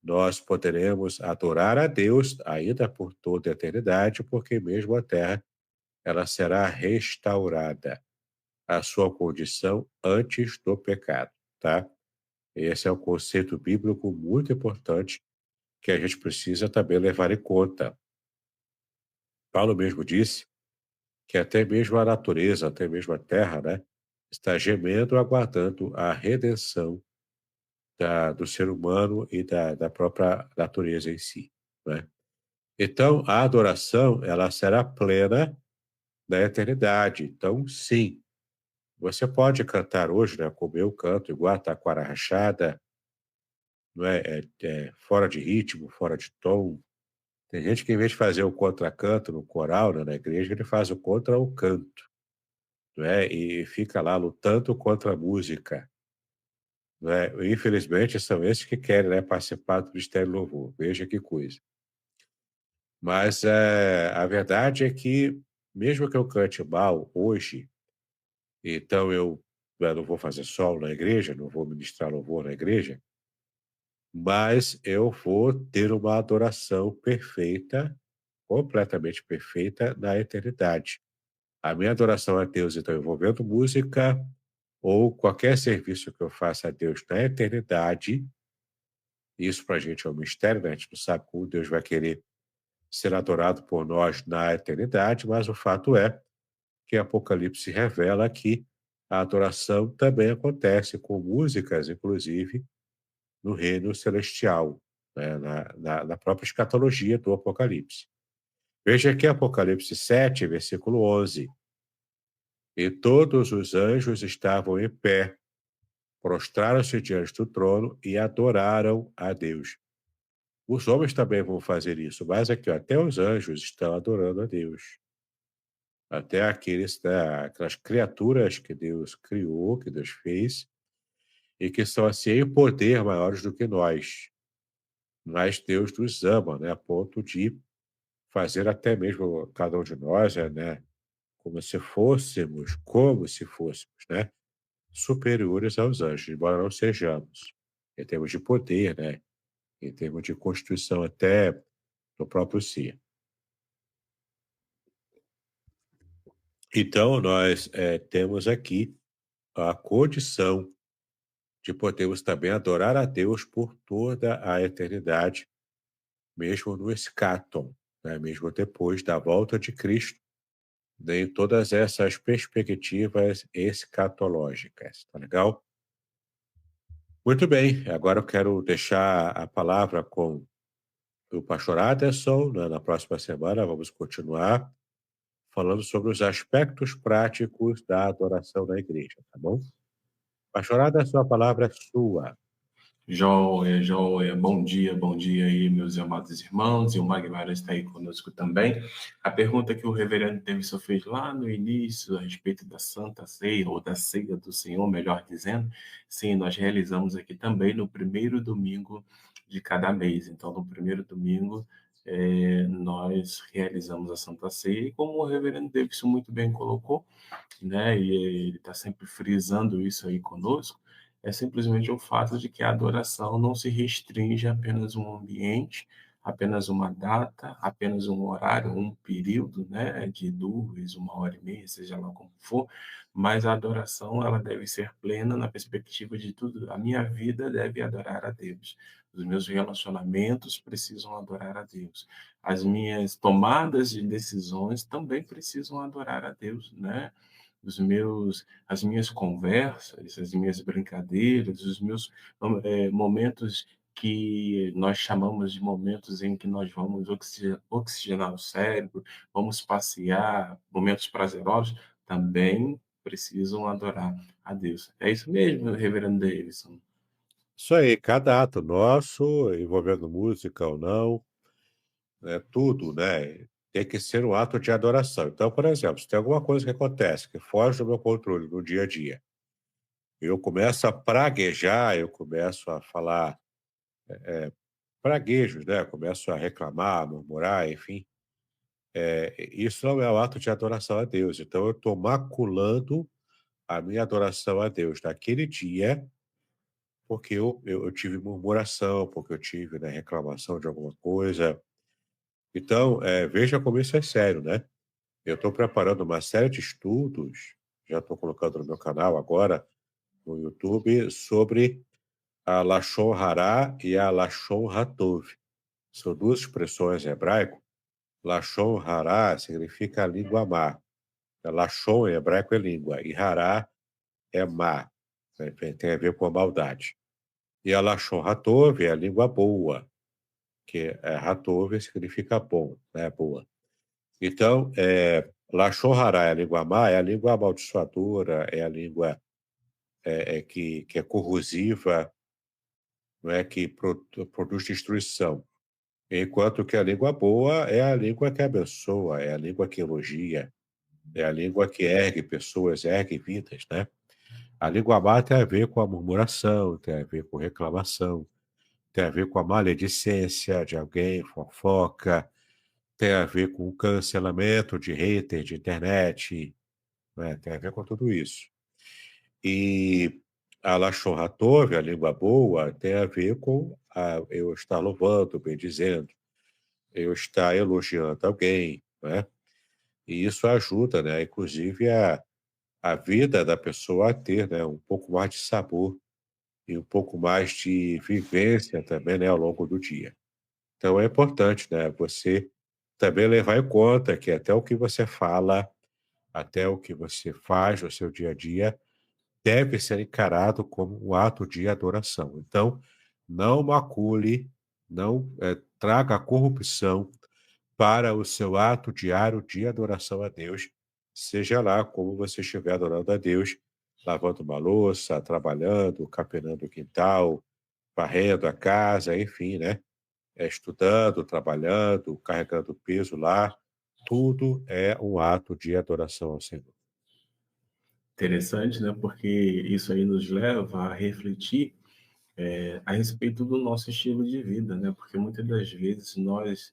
nós poderemos adorar a Deus ainda por toda a eternidade, porque mesmo a terra ela será restaurada à sua condição antes do pecado, tá? Esse é um conceito bíblico muito importante que a gente precisa também levar em conta. Paulo mesmo disse que até mesmo a natureza, até mesmo a terra, né, está gemendo, aguardando a redenção do ser humano e da própria natureza em si, né? Então, a adoração, ela será plena na eternidade. Então, sim, você pode cantar hoje, né, como eu canto, igual a taquara rachada, não é? Fora de ritmo, fora de tom. Tem gente que, em vez de fazer o contracanto no coral, né, na igreja, ele faz o contra o canto, não é? E fica lá lutando contra a música, não é? Infelizmente, são esses que querem, né, participar do Ministério do Louvor. Veja que coisa. Mas a verdade é que, mesmo que eu cante mal hoje, então eu não vou fazer solo na igreja, não vou ministrar louvor na igreja, mas eu vou ter uma adoração perfeita, completamente perfeita na eternidade. A minha adoração a Deus, então, envolvendo música ou qualquer serviço que eu faça a Deus na eternidade, isso para a gente é um mistério, né? A gente não sabe como Deus vai querer ser adorado por nós na eternidade, mas o fato é que Apocalipse revela que a adoração também acontece com músicas, inclusive, no reino celestial, né, na própria escatologia do Apocalipse. Veja aqui Apocalipse 7, versículo 11. E todos os anjos estavam em pé, prostraram-se diante do trono e adoraram a Deus. Os homens também vão fazer isso, mas aqui, ó, até os anjos estão adorando a Deus. Até aqueles, né, aquelas criaturas que Deus criou, que Deus fez, e que são assim em poder maiores do que nós. Mas Deus nos ama, né, a ponto de fazer até mesmo cada um de nós, né, como se fôssemos, né, superiores aos anjos, embora não sejamos, em termos de poder, né, em termos de constituição até do próprio ser. Então, nós temos aqui a condição de podermos também adorar a Deus por toda a eternidade, mesmo no escatom, né, mesmo depois da volta de Cristo, em todas essas perspectivas escatológicas, tá legal? Muito bem, agora eu quero deixar a palavra com o pastor Aderson, né, na próxima semana vamos continuar falando sobre os aspectos práticos da adoração na igreja, tá bom? Pastor Aderson, a palavra é sua. Joia, joia. Bom dia aí, meus amados irmãos. E o Magmar está aí conosco também. A pergunta que o reverendo Davidson fez lá no início, a respeito da Santa Ceia, ou da Ceia do Senhor, melhor dizendo, sim, nós realizamos aqui também no primeiro domingo de cada mês. Então, no primeiro domingo, nós realizamos a Santa Ceia, e como o reverendo Davidson muito bem colocou, né? E ele está sempre frisando isso aí conosco, é simplesmente o fato de que a adoração não se restringe a apenas um ambiente, apenas uma data, apenas um horário, um período, né, de 2, 1 hora e meia, seja lá como for, mas a adoração ela deve ser plena na perspectiva de tudo. A minha vida deve adorar a Deus. Os meus relacionamentos precisam adorar a Deus. As minhas tomadas de decisões também precisam adorar a Deus, né? As minhas conversas, as minhas brincadeiras, os meus momentos que nós chamamos de momentos em que nós vamos oxigenar o cérebro, vamos passear, momentos prazerosos, também precisam adorar a Deus. É isso mesmo, reverendo Davidson. Isso aí, cada ato nosso, envolvendo música ou não, né, tudo, né, tem que ser um ato de adoração. Então, por exemplo, se tem alguma coisa que acontece que foge do meu controle no dia a dia, eu começo a praguejar, eu começo a falar praguejos, né, eu começo a reclamar, a murmurar, enfim, isso não é um ato de adoração a Deus. Então, eu estou maculando a minha adoração a Deus naquele dia, porque eu tive murmuração, porque eu tive, né, reclamação de alguma coisa. Então, veja como isso é sério, né? Eu estou preparando uma série de estudos, já estou colocando no meu canal agora, no YouTube, sobre a Lashon Hará e a Lashon Hatov. São duas expressões em hebraico. Lashon Hará significa língua má, Lashon em hebraico é língua, e hará é má, né, tem a ver com a maldade. E a Lashon Hatov é a língua boa, que Hatov significa bom, né, boa. Então, Lashon Hará é a língua má, é a língua amaldiçoadora, é a língua que é corrosiva, não é, que produz destruição. Enquanto que a língua boa é a língua que abençoa, é a língua que elogia, é a língua que ergue pessoas, ergue vidas, né? A língua má tem a ver com a murmuração, tem a ver com reclamação, tem a ver com a maledicência de alguém, fofoca, tem a ver com o cancelamento de hater de internet, né? Tem a ver com tudo isso. E a Lashon Hatov, a língua boa, tem a ver com eu estar louvando, bendizendo, eu estar elogiando alguém, né? E isso ajuda, né, inclusive a vida da pessoa a ter, né, um pouco mais de sabor e um pouco mais de vivência também, né, ao longo do dia. Então é importante, né, você também levar em conta que até o que você fala, até o que você faz no seu dia a dia, deve ser encarado como um ato de adoração. Então, não macule, não traga corrupção para o seu ato diário de adoração a Deus, seja lá como você estiver adorando a Deus, lavando uma louça, trabalhando, capenando o quintal, varrendo a casa, enfim, né? Estudando, trabalhando, carregando peso lá, tudo é um ato de adoração ao Senhor. Interessante, né? Porque isso aí nos leva a refletir a respeito do nosso estilo de vida, né? Porque muitas das vezes nós,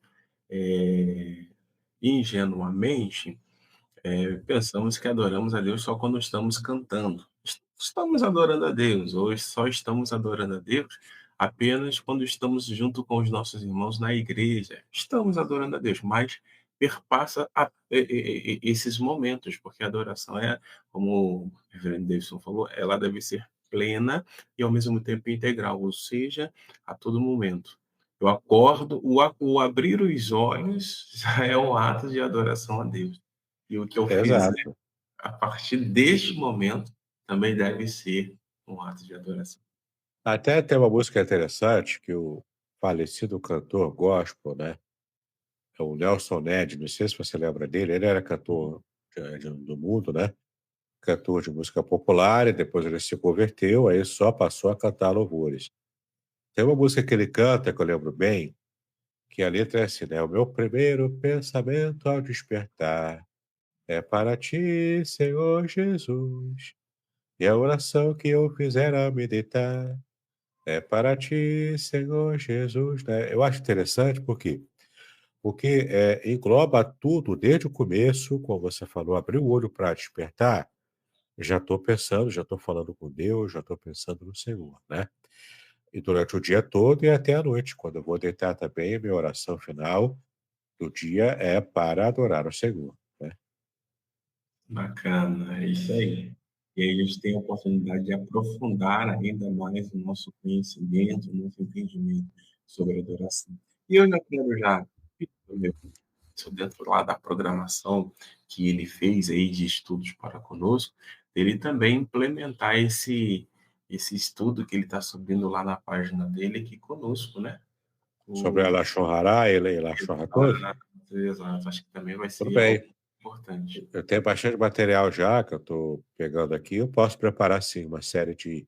é, ingenuamente, pensamos que adoramos a Deus só quando estamos cantando. Estamos adorando a Deus, ou só estamos adorando a Deus apenas quando estamos junto com os nossos irmãos na igreja. Estamos adorando a Deus, mas perpassa esses momentos, porque a adoração é, como o reverendo Davidson falou, ela deve ser plena e ao mesmo tempo integral, ou seja, a todo momento. Eu acordo, o abrir os olhos já é um ato de adoração a Deus. E o que eu fizer Exato. a partir deste momento também deve ser um ato de adoração. Até tem uma música interessante que o falecido cantor gospel, né? É o Nelson Ned, não sei se você lembra dele, ele era cantor do mundo, né? Cantor de música popular, e depois ele se converteu, aí só passou a cantar louvores. Tem uma música que ele canta, que eu lembro bem, que a letra é assim, né? O meu primeiro pensamento ao despertar é para ti, Senhor Jesus, e a oração que eu fizer ao me deitar é para ti, Senhor Jesus, né? Eu acho interessante porque engloba tudo desde o começo, como você falou, abrir o olho para despertar, já estou pensando, já estou falando com Deus, já estou pensando no Senhor, né? E durante o dia todo e até a noite, quando eu vou deitar também, a minha oração final do dia é para adorar o Senhor, né? Bacana, é isso aí. E aí a gente tem a oportunidade de aprofundar ainda mais o nosso conhecimento, o nosso entendimento sobre a adoração. E eu já quero já, meu, isso dentro lá da programação que ele fez aí de estudos para conosco, ele também implementar esse estudo que ele está subindo lá na página dele aqui conosco, né? Sobre a O Lashon Hara e Lashon Hakov, exato, acho que também vai tudo ser algo bem. importante. Eu tenho bastante material já que eu estou pegando aqui. Eu posso preparar, sim, uma série de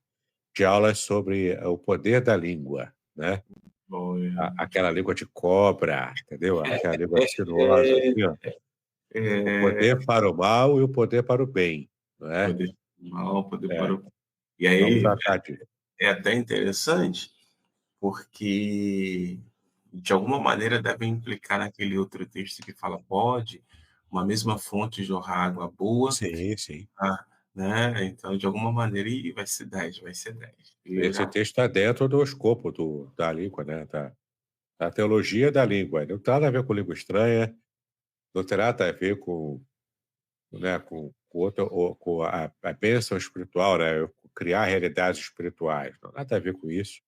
aulas sobre o poder da língua, né? Olha, Aquela língua de cobra, entendeu? Aquela língua sinuosa, assim, ó. O é, poder para o mal e o poder para o bem, não é? poder mal, poder É, para o... E vamos aí tratar disso. é até interessante, porque de alguma maneira deve implicar naquele outro texto que fala pode uma mesma fonte jorrar água boa, Sim, sim. ah, né? Então, de alguma maneira, e vai ser 10. E eu Esse já texto está dentro do escopo da língua, né? Da teologia da língua. Não tem nada a ver com língua estranha, não tem nada a ver com, né, com outra, ou com a bênção espiritual, né? Criar realidades espirituais. Não, nada a ver com isso.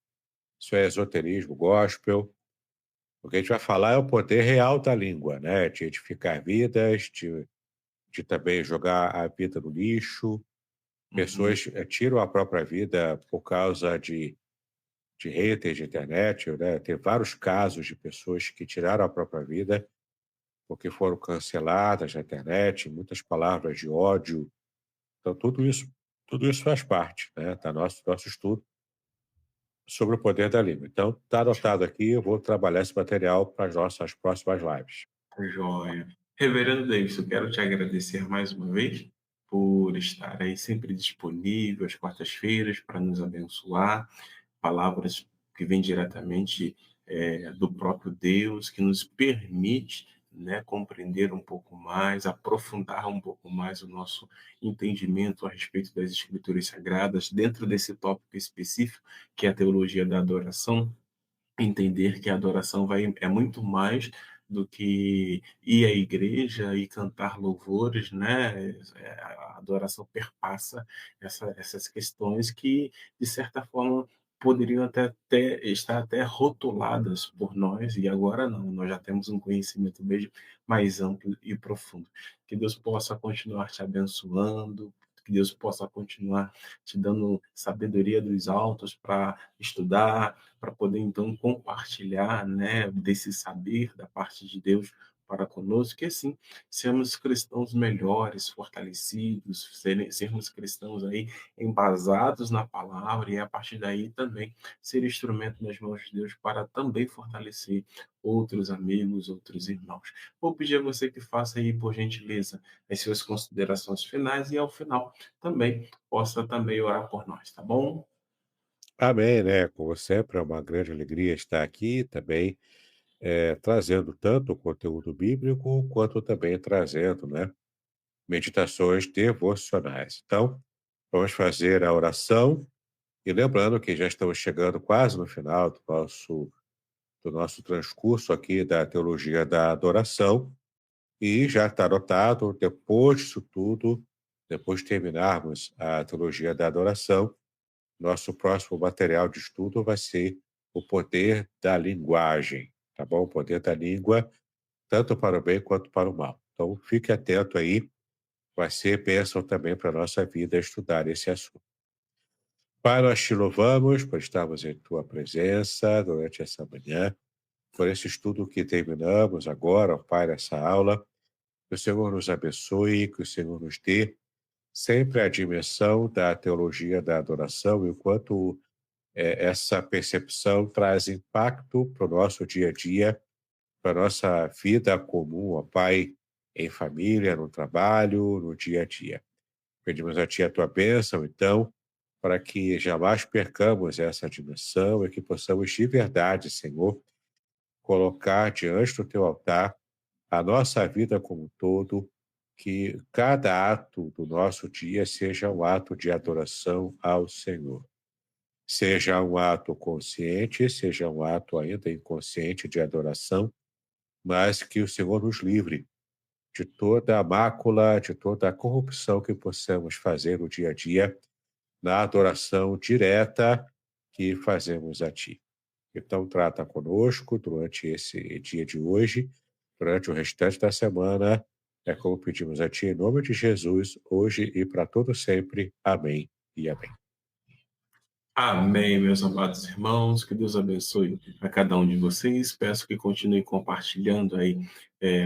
Isso é esoterismo, gospel. O que a gente vai falar é o poder real da língua, né? De edificar vidas, de também jogar a vida no lixo. Uhum. Pessoas tiram a própria vida por causa de haters de internet, né? Tem vários casos de pessoas que tiraram a própria vida porque foram canceladas na internet, muitas palavras de ódio. Então, tudo isso faz parte, né, da nosso estudo sobre o poder da língua. Então, está anotado aqui, eu vou trabalhar esse material para as nossas próximas lives. Tá joia. Reverendo Davis, eu quero te agradecer mais uma vez por estar aí sempre disponível às quartas-feiras para nos abençoar, palavras que vêm diretamente do próprio Deus, que nos permite, né, compreender um pouco mais, aprofundar um pouco mais o nosso entendimento a respeito das Escrituras Sagradas, dentro desse tópico específico, que é a teologia da adoração. Entender que a adoração é muito mais do que ir à igreja e cantar louvores, né? A adoração perpassa essas questões que, de certa forma, poderiam estar até rotuladas por nós, e agora não, nós já temos um conhecimento bem mais amplo e profundo. Que Deus possa continuar te abençoando, que Deus possa continuar te dando sabedoria dos altos para estudar, para poder então compartilhar, né, desse saber da parte de Deus para conosco, que assim sermos cristãos melhores, fortalecidos, sermos cristãos aí embasados na palavra, e a partir daí também ser instrumento nas mãos de Deus para também fortalecer outros amigos, outros irmãos. Vou pedir a você que faça aí, por gentileza, as suas considerações finais, e ao final também possa também orar por nós, tá bom? Amém, né? Como sempre, é uma grande alegria estar aqui também, trazendo tanto o conteúdo bíblico, quanto também trazendo, né, meditações devocionais. Então, vamos fazer a oração e lembrando que já estamos chegando quase no final do nosso transcurso aqui da teologia da adoração, e já está anotado, depois disso tudo, depois de terminarmos a teologia da adoração, nosso próximo material de estudo vai ser o poder da linguagem, tá bom? O poder da língua, tanto para o bem quanto para o mal. Então, fique atento aí, vai ser bênção também para a nossa vida estudar esse assunto. Pai, nós te louvamos por estarmos em tua presença durante essa manhã, por esse estudo que terminamos agora, ó Pai, nessa aula. Que o Senhor nos abençoe, que o Senhor nos dê sempre a dimensão da teologia da adoração, e o quanto essa percepção traz impacto para o nosso dia a dia, para a nossa vida comum, ó Pai, em família, no trabalho, no dia a dia. Pedimos a Ti a Tua bênção, então, para que jamais percamos essa dimensão e que possamos de verdade, Senhor, colocar diante do Teu altar a nossa vida como um todo, que cada ato do nosso dia seja um ato de adoração ao Senhor. Seja um ato consciente, seja um ato ainda inconsciente de adoração, mas que o Senhor nos livre de toda a mácula, de toda a corrupção que possamos fazer no dia a dia, na adoração direta que fazemos a Ti. Então, trata conosco durante esse dia de hoje, durante o restante da semana. É como pedimos a Ti, em nome de Jesus, hoje e para todo sempre. Amém e amém. Amém, meus amados irmãos. Que Deus abençoe a cada um de vocês. Peço que continue compartilhando aí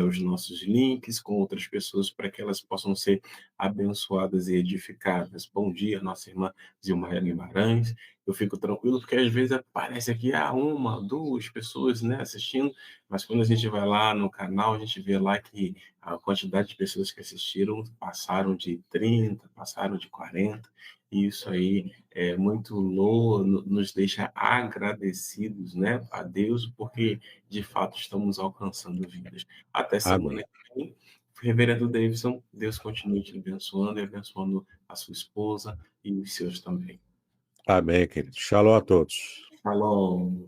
os nossos links com outras pessoas para que elas possam ser abençoadas e edificadas. Bom dia, nossa irmã Zilmaia Guimarães. Eu fico tranquilo porque às vezes aparece aqui uma, duas pessoas, né, assistindo, mas quando a gente vai lá no canal, a gente vê lá que a quantidade de pessoas que assistiram passaram de 30, passaram de 40, e isso aí é muito nos deixa agradecidos, né, a Deus, porque de fato estamos alcançando vidas. Até semana Amém. que vem. Reverendo Davidson, Deus continue te abençoando e abençoando a sua esposa e os seus também. Amém, querido. Shalom a todos. Shalom.